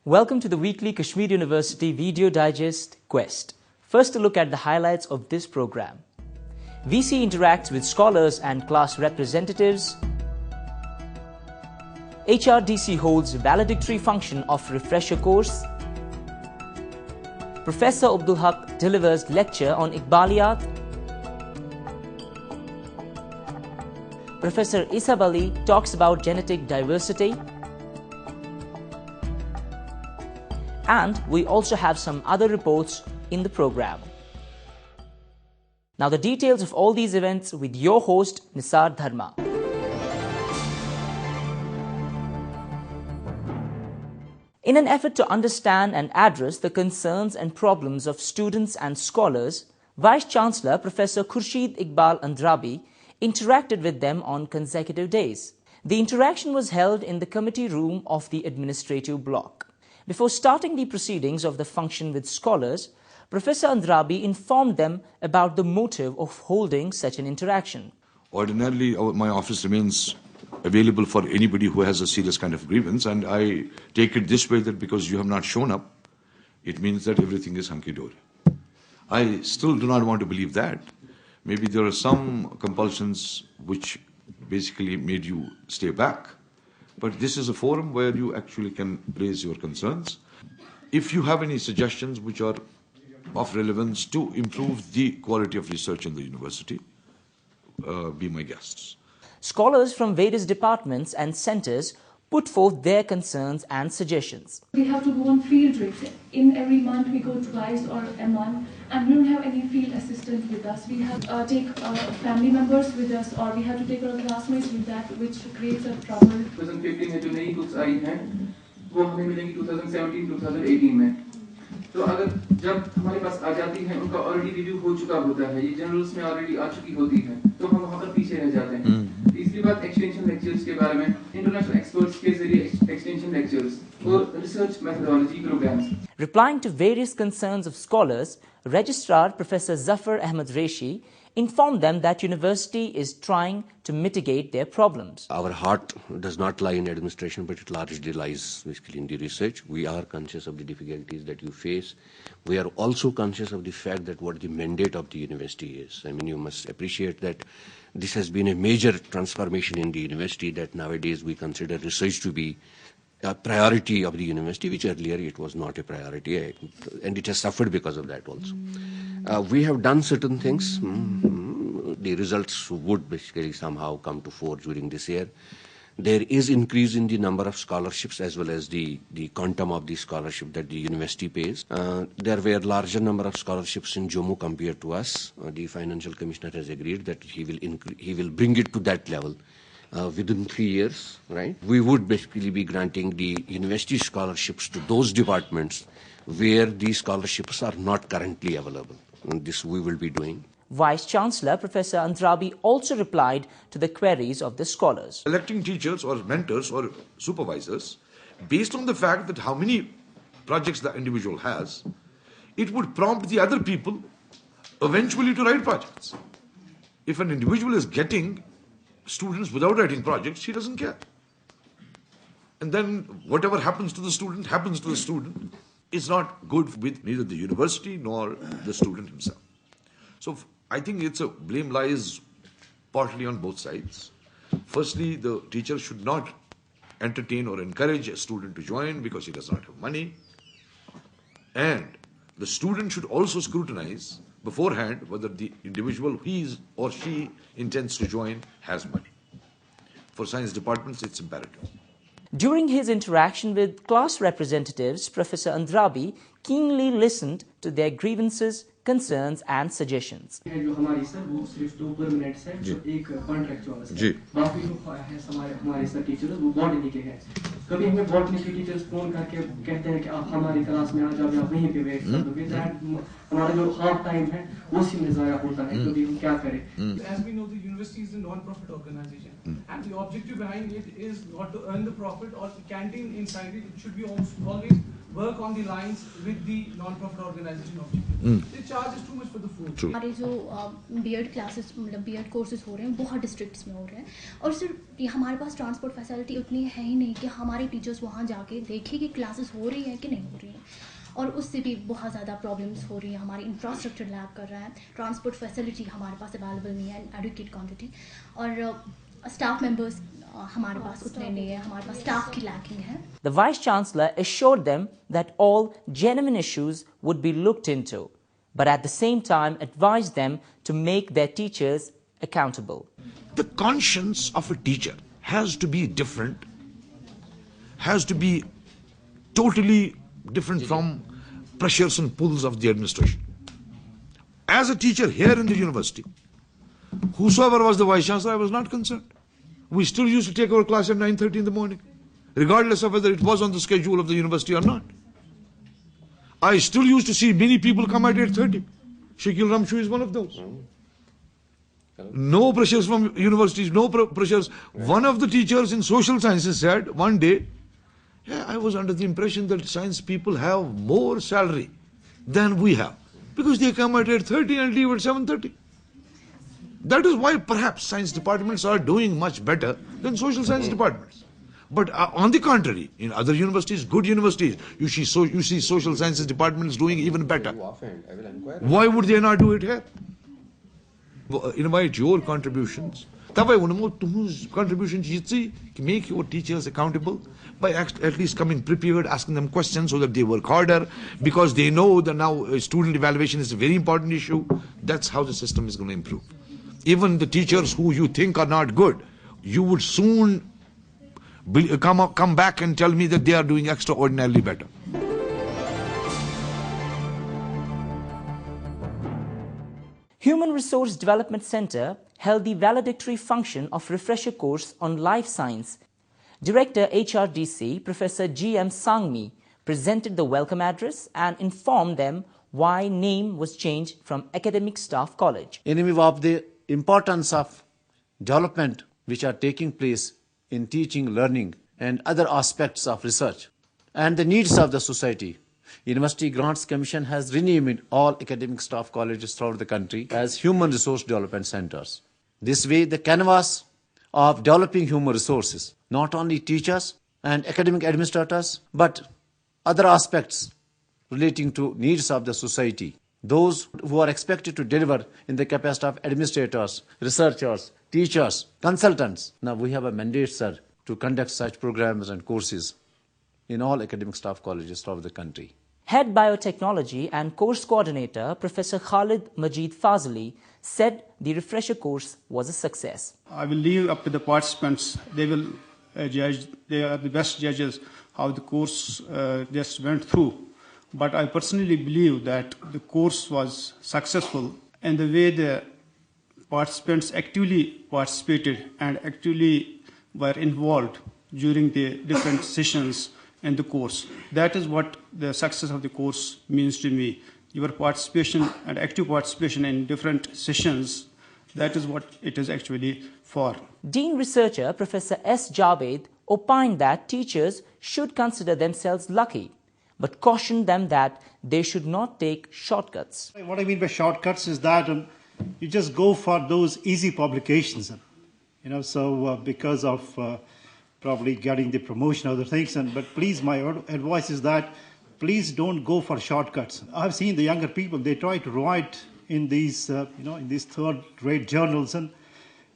Welcome to the weekly Kashmir University Video Digest Quest. First, a look at the highlights of this program. VC interacts with scholars and class representatives. HRDC holds valedictory function of refresher course. Professor Abdul Haq delivers lecture on Iqbaliyat. Professor Isab Ali talks about genetic diversity. And we also have some other reports in the program. Now the details of all these events with your host Nisar Dharma. In an effort to understand and address the concerns and problems of students and scholars, Vice Chancellor Professor Khurshid Iqbal Andrabi interacted with them on consecutive days. The interaction was held in the committee room of the administrative block. Before starting the proceedings of the function with scholars, Professor Andrabi informed them about the motive of holding such an interaction. Ordinarily, my office remains available for anybody who has a serious kind of grievance, and I take it this way that because you have not shown up, it means that everything is hunky-dory. I still do not want to believe that. Maybe there are some compulsions which basically made you stay back. But this is a forum where you actually can raise your concerns. If you have any suggestions which are of relevance to improve the quality of research in the university, be my guests. Scholars from various departments and centers put forth their concerns and suggestions. We have to go on field trips. In every month we go twice or a month, and we don't have any field assistant with us. We have to take family members with us, or we have to take our classmates with that, which creates a trouble. 2015 में जो नई books I हैं वो हमें मिलेंगी 2017-2018 में. तो अगर जब हमारे पास आ जाती हैं उनका ऑलरेडी रिव्यू हो चुका होता है, ये जर्नल्स में ऑलरेडी आ चुकी होती है, तो हम वहाँ पर पीछे रह जाते हैं. तीसरी बात एक्सटेंशन लेक्चर्स के बारे में, इंटरनेशनल एक्सपर्ट्स के जरिए एक्सटेंशन लेक्चर्स और research methodology programmes. Replying to various concerns of scholars, Registrar Professor Zafar Ahmed Reshi informed them that university is trying to mitigate their problems. Our heart does not lie in administration, but it largely lies basically in the research. We are conscious of the difficulties that you face. We are also conscious of the fact that what the mandate of the university is. I mean, you must appreciate that this has been a major transformation in the university, that nowadays we consider research to be a priority of the university, which earlier it was not a priority, and it has suffered because of that also. We have done certain things. The results would basically somehow come to fore during this year. There is increase in the number of scholarships as well as the quantum of the scholarship that the university pays. There were larger number of scholarships in Jammu compared to us. The financial commissioner has agreed that he will bring it to that level within 3 years, right? We would basically be granting the university scholarships to those departments where these scholarships are not currently available. And this we will be doing. Vice Chancellor Professor Andrabi also replied to the queries of the scholars. Electing teachers or mentors or supervisors, based on the fact that how many projects the individual has, it would prompt the other people eventually to write projects. If an individual is getting students without writing projects, he doesn't care. And then whatever happens to the student happens to the student. It's not good with neither the university nor the student himself. So I think blame lies partly on both sides. Firstly, the teacher should not entertain or encourage a student to join because he does not have money. And the student should also scrutinize beforehand whether the individual he or she intends to join has money. For science departments, it's imperative. During his interaction with class representatives, Professor Andrabi keenly listened to their grievances, concerns and suggestions. जो हमारी sir वो सिर्फ 2 permanent है, जो एक contractual है. बाकी जो है हमारे सर टीचर्स वो बॉटनी के हैं. कभी हमें बॉटनी के टीचर्स फोन करके कहते हैं कि आप हमारी क्लास में आ जाओ, आप वहीं पे वेट कर दोगे. हमारा जो हाफ टाइम है वो उसी में ज़ाया होता है. कभी हम क्या करें? As we know, the university is a non-profit organization, and the objective behind it is not to earn the profit or the canteen inside it. It should be always work on the lines with the non-profit organization objective. The charge is too much for the food. हमारे जो BEd classes मतलब BEd courses हो रहे हैं बहुत districts में हो रहे हैं, और सिर्फ हमारे पास ट्रांसपोर्ट फैसिलिटी उतनी है ही नहीं कि हमारे हमारे टीचर्स वहाँ जाके देखें कि क्लासेस हो रही हैं कि नहीं हो रही हैं, और उससे भी बहुत ज़्यादा प्रॉब्लम्स हो रही हैं. हमारी इंफ्रास्ट्रक्चर लैक कर रहा है, ट्रांसपोर्ट फैसिलिटी हमारे पास अवेलेबल नहीं है, एडुकेट क्वान्टिटी, और स्टाफ मेंबर्स हमारे पास उतने नहीं है, हमारे पास स्टाफ की लैकिंग है. The Vice Chancellor assured them that all genuine issues would be looked into, but at the same time advised them to make their teachers accountable. The conscience of a teacher has to be different, has to be totally different from pressures and pulls of the administration. As a teacher here in the university, whosoever was the Vice Chancellor, I was not concerned. We still used to take our class at 9:30 in the morning, regardless of whether it was on the schedule of the university or not. I still used to see many people come at 8:30. Shakil Ramshu is one of those. No pressures from universities, no pressures. One of the teachers in social sciences said one day, yeah, I was under the impression that science people have more salary than we have, because they come at 8:30 and leave at 7:30. That is why perhaps science departments are doing much better than social science departments. But on the contrary, in other universities, good universities, you see social sciences departments doing even better. Why would they not do it here? Invite your contributions. Tavai unamo tuhun's contributions yitsi make your teachers accountable by at least coming prepared, asking them questions so that they work harder, because they know that now student evaluation is a very important issue. That's how the system is going to improve. Even the teachers who you think are not good, you would soon come back and tell me that they are doing extraordinarily better. Human Resource Development Center held the valedictory function of refresher course on life science. Director HRDC Professor G.M. Sangmi presented the welcome address and informed them why name was changed from Academic Staff College. In view of the importance of development which are taking place in teaching, learning and other aspects of research and the needs of the society, University Grants Commission has renamed all academic staff colleges throughout the country as Human Resource Development Centers. This way, the canvas of developing human resources, not only teachers and academic administrators, but other aspects relating to needs of the society, those who are expected to deliver in the capacity of administrators, researchers, teachers, consultants. Now we have a mandate, sir, to conduct such programs and courses in all academic staff colleges throughout the country. Head Biotechnology and Course Coordinator Professor Khalid Majid Fazli said the refresher course was a success. I will leave up to the participants. They will judge. They are the best judges how the course just went through. But I personally believe that the course was successful in the way the participants actively participated and actively were involved during the different sessions in the course. That is what the success of the course means to me. Your participation and active participation in different sessions, that is what it is actually for. Dean Researcher Professor S. Javed opined that teachers should consider themselves lucky, but cautioned them that they should not take shortcuts. What I mean by shortcuts is that you just go for those easy publications, because of probably getting the promotion, other things. But please, my advice is that please don't go for shortcuts. I've seen the younger people; they try to write in these, in these third-rate journals,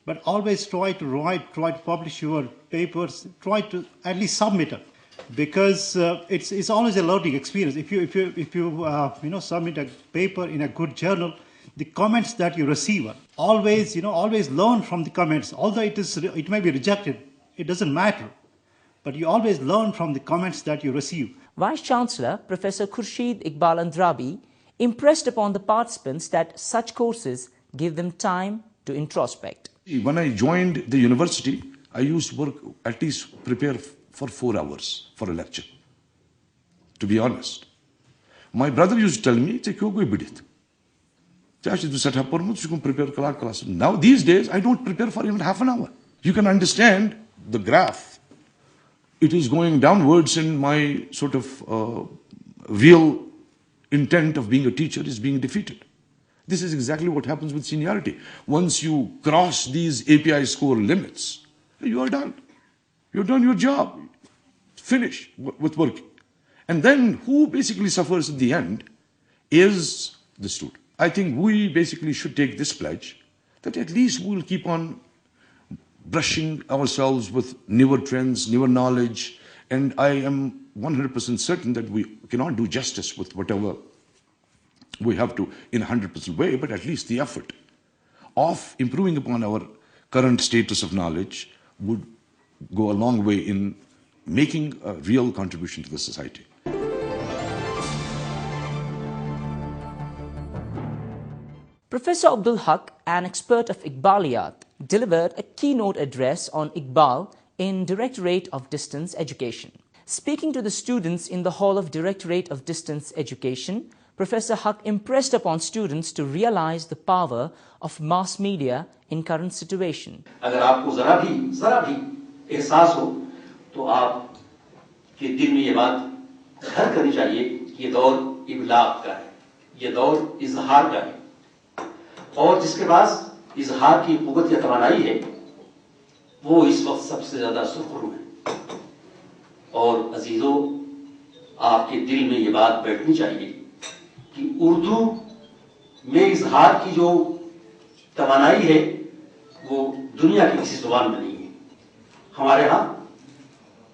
but always try to publish your papers. Try to at least submit it, because it's always a learning experience. If you submit a paper in a good journal, the comments that you receive, always learn from the comments. Although it may be rejected, it doesn't matter, but you always learn from the comments that you receive. Vice Chancellor Professor Khurshid Iqbal Andrabi impressed upon the participants that such courses give them time to introspect. When I joined the university, I used to work, at least prepare for 4 hours for a lecture. To be honest, my brother used to tell me, prepare class. Now these days, I don't prepare for even half an hour. You can understand the graph. It is going downwards, and my sort of real intent of being a teacher is being defeated. This is exactly what happens with seniority. Once you cross these API score limits, you are done. You've done your job. finish with working. And then who basically suffers in the end is the student. I think we basically should take this pledge that at least we'll keep on brushing ourselves with newer trends, newer knowledge, and I am 100% certain that we cannot do justice with whatever we have to in a 100% way, but at least the effort of improving upon our current status of knowledge would go a long way in making a real contribution to the society. Professor Abdul Haq, an expert of Iqbaliyat, delivered a keynote address on Iqbal in Directorate of Distance Education. Speaking to the students in the hall of Directorate of Distance Education, Professor Haq impressed upon students to realize the power of mass media in current situation. अगर आपको जरा भी एहसास हो तो आप के दिल में ये बात घर करनी चाहिए कि ये दौर इबलाग का है, ये दौर इजहार का है, और जिसके पास इजहार की कुव्वत या तवानाई है वो इस वक्त सबसे ज्यादा सुरखरू है। और अजीजों, आपके दिल में ये बात बैठनी चाहिए कि उर्दू में इजहार की जो तवानाई है वो दुनिया की किसी जुबान में नहीं है। हमारे यहाँ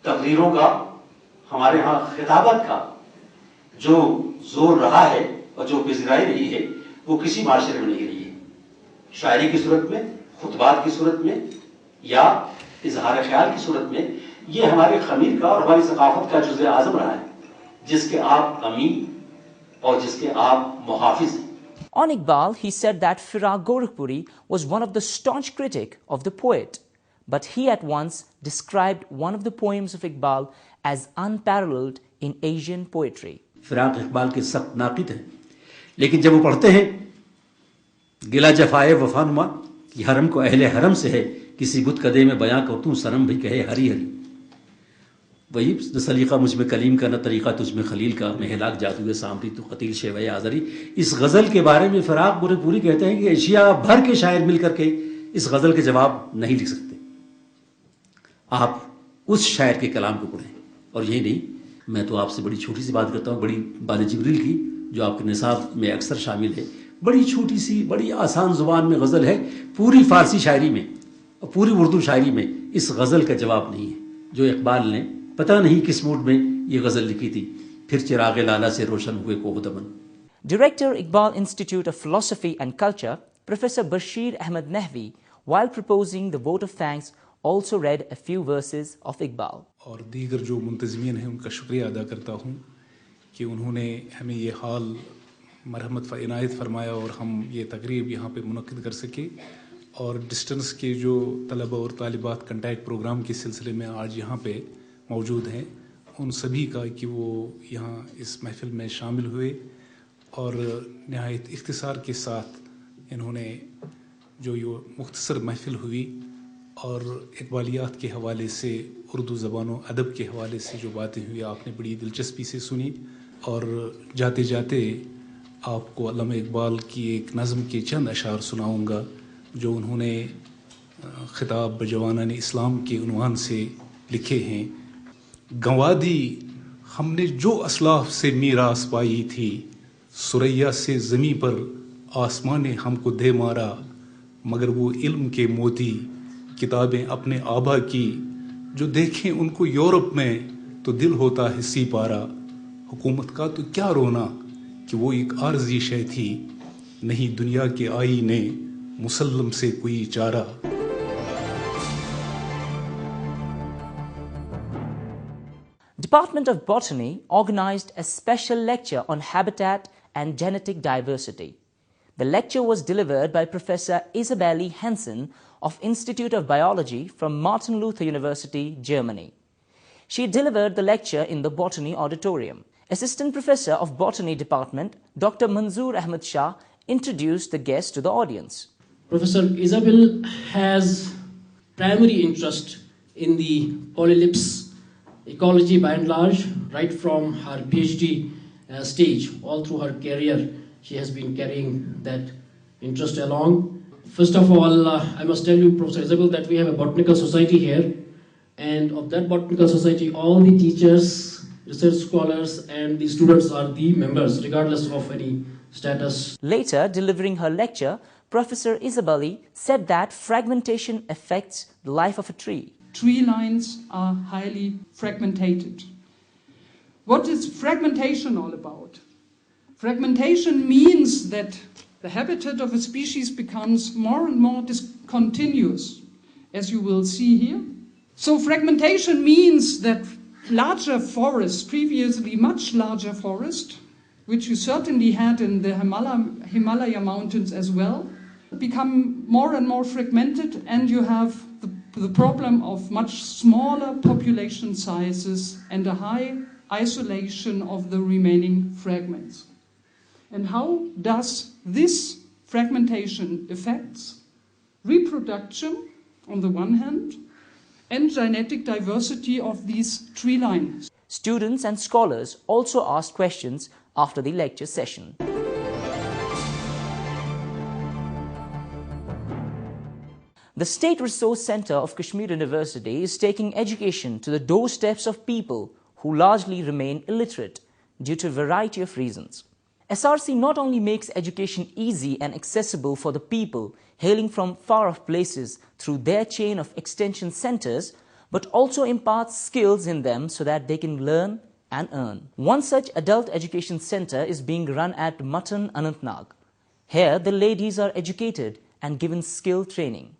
तकरीरों का, हमारे यहाँ खिताबत का जो जोर रहा है और जो पजीराई रही है वो किसी माशरे में नहीं रही है। शायरी की सूरत में, खुतबात की सूरत में या इजहार ख्याल की सूरत में ये हमारे खमीर का और हमारी सकाफत का जुज़े आज़म रहा है, जिसके आप अमीन और जिसके आप मुहाफिज हैं। On Iqbal, he said that Firaq Gorakhpuri was one of the staunch critic of the poet, but he at once described one of the poems of Iqbal as unparalleled in Asian poetry. फिराक इकबाल के सख्त नाक़िद हैं, लेकिन जब वो पढ़ते हैं गिला जफाए वफानुमा कि हरम को अहले हरम से है, किसी बुत कदे में बयां कर तू सनम भी कहे हरी हरी, वही न सलीका मुझ में कलीम का न तरीक़ा तुझ में खलील का, मैं हिलाक जादू सामरी तो कतील शेवय आज़री। इस गज़ल के बारे में फ़िराक गोरखपुरी कहते हैं कि एशिया भर के शायर मिल करके इस गज़ल के जवाब नहीं लिख सकते। आप उस शायर के कलाम को पढ़ें। और यही नहीं, मैं तो आपसे बड़ी छोटी सी बात करता हूँ, बड़ी बाल जिब्रील की, जो आपके निसाब में अक्सर शामिल है। बड़ी छोटी सी, बड़ी आसान ज़ुबान में गज़ल है, पूरी फ़ारसी शायरी में और पूरी उर्दू शायरी में इस गज़ल का जवाब नहीं है, जो इकबाल ने पता नहीं किस मूड में ये गज़ल लिखी थी। फिर चिराग लाला से रोशन हुए कोह दमन। Director Iqbal Institute of Philosophy and Culture, Professor Bashir Ahmed Nahvi, while proposing the vote of thanks, also read a few verses of Iqbal. और दीगर जो मुंतज़मीन हैं उनका शुक्रिया अदा करता हूँ कि उन्होंने हमें ये हाल मरहमत इनायत फरमाया और हम ये तकरीब यहाँ पे मुनक्किद कर सके। और डिस्टेंस के जो तलबा और तालिबात कंटैक्ट प्रोग्राम के सिलसिले में आज यहाँ पे मौजूद हैं, उन सभी का कि वो यहाँ इस महफ़िल में शामिल हुए और नहायत इख्तिसार के साथ इन्होंने जो ये मुख्तसर महफ़िल हुई और इक़बालियात के हवाले से, उर्दू ज़बान व अदब के हवाले से जो बातें हुई आपने बड़ी दिलचस्पी से सुनी। और जाते जाते आपको अल्लामा इक़बाल की एक नज़म के चंद अशार सुनाऊँगा जो उन्होंने ख़िताब बजवानान इस्लाम के उन्वान से लिखे हैं। गंवा दी हमने जो असलाफ से मीरास पाई थी, सुरैया से ज़मी पर आसमां ने हमको दे मारा, मगर वो इल्म के मोती किताबें अपने आबा की, जो देखें उनको यूरोप में तो दिल होता है सी पारा। हुकूमत का तो क्या रोना कि वो एक आर्जी शय थी, नहीं दुनिया के आईने मुसल्लम से कोई चारा। Department of Botany organized a special lecture on habitat and genetic diversity. The lecture was delivered by Professor Isabelle Hansen of Institute of Biology from Martin Luther University, Germany. She delivered the lecture in the Botany Auditorium. Assistant Professor of Botany Department, Dr. Manzoor Ahmed Shah, introduced the guest to the audience. Professor Isabelle has primary interest in the polylepis ecology by and large, right from her PhD stage, all through her career. She has been carrying that interest along. First of all, I must tell you, Professor Isabelle, that we have a botanical society here, and of that botanical society, all the teachers, research scholars, and the students are the members, regardless of any status. Later, delivering her lecture, Professor Isabelli said that fragmentation affects the life of a tree. Tree lines are highly fragmented. What is fragmentation all about? Fragmentation means that the habitat of a species becomes more and more discontinuous, as you will see here. So fragmentation means that larger forests, previously much larger forests, which you certainly had in the Himalaya mountains as well, become more and more fragmented, and you have the problem of much smaller population sizes and a high isolation of the remaining fragments. And how does this fragmentation affect reproduction on the one hand and genetic diversity of these tree lines? Students and scholars also asked questions after the lecture session. The State Resource Centre of Kashmir University is taking education to the doorsteps of people who largely remain illiterate due to a variety of reasons. SRC not only makes education easy and accessible for the people hailing from far-off places through their chain of extension centres, but also imparts skills in them so that they can learn and earn. One such adult education centre is being run at Matan, Anantnag. Here, the ladies are educated and given skill training.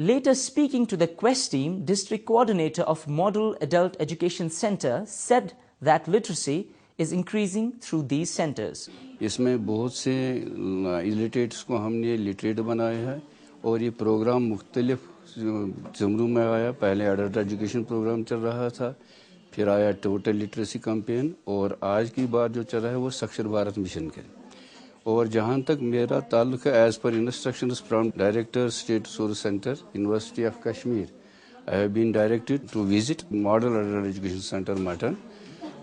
Later speaking to the Quest team, District Coordinator of Model Adult Education Centre said that literacy is increasing through these centres. इसमें बहुत से illiterates को हमने literate बनाया है और ये programme मुख्तलिफ ज़मरों में आया. पहले एडल्ट एजुकेशन प्रोग्राम चल रहा था, फिर आया टोटल लिटरेसी कैंपेन और आज की बात जो चल रहा है वो साक्षर भारत मिशन के. और जहाँ तक मेरा ताल्लुक है, as per instructions from director state resource centre university of Kashmir, I have been directed to visit model adult education centre Mattan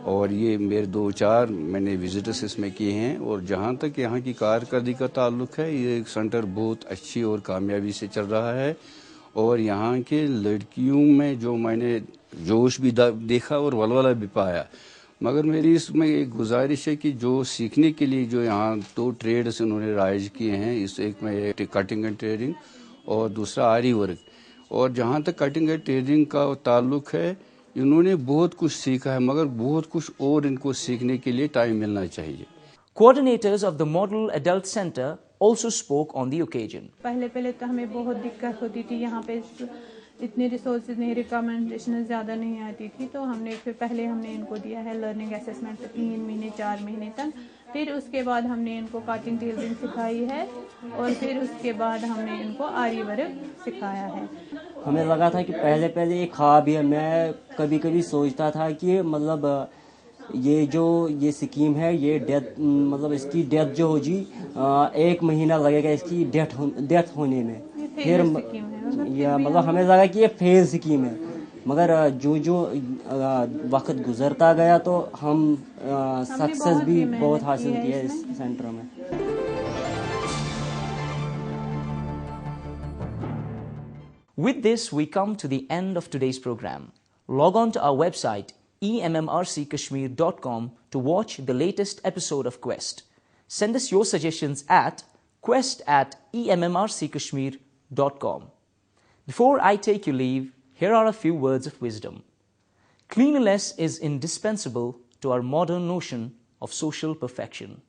और ये मेरे 2-4 मैंने विजिटर्स इसमें किए हैं. और जहाँ तक यहाँ की कारकर्दगी का ताल्लुक है, ये सेंटर बहुत अच्छी और कामयाबी से चल रहा है और यहाँ के लड़कियों में जो मैंने जोश भी देखा और वलवला भी पाया. मगर मेरी इसमें एक गुजारिश है कि जो सीखने के लिए जो यहाँ 2 ट्रेड्स उन्होंने राइज किए हैं, इस एक में कटिंग एंड ट्रेडिंग और दूसरा आरी वर्क. और जहाँ तक कटिंग एंड ट्रेडिंग का ताल्लुक है, इन्होंने बहुत कुछ सीखा है मगर बहुत कुछ और इनको सीखने के लिए टाइम मिलना चाहिए. Coordinators of the Model Adult Centre also spoke on the occasion. पहले तो हमें बहुत दिक्कत होती थी, यहाँ पे इतने रिसोर्सेज नहीं, रिकमेंडेशन ज़्यादा नहीं आती थी, तो पहले हमने इनको दिया है लर्निंग असेसमेंट 3 महीने 4 महीने तक. फिर उसके बाद हमने इनको कटिंग टेलरिंग सिखाई है और फिर उसके बाद हमने इनको आरी वर्क सिखाया है. हमें लगा था कि पहले एक ख्वाब है. मैं कभी सोचता था कि मतलब ये स्कीम है, ये डेथ मतलब इसकी डेथ जो होगी 1 महीना लगेगा इसकी डेथ होने में. फिर मतलब हमें लगा कि ये फेल स्कीम है, मगर जो वक्त गुजरता गया तो हम सक्सेस भी बहुत हासिल किया इस सेंटर में. With this, we come to the end of today's program. Log on to our website emmrckashmir.com to watch the latest episode of Quest. Send us your suggestions at quest@emmrckashmir.com. Before I take your leave, here are a few words of wisdom. Cleanliness is indispensable to our modern notion of social perfection.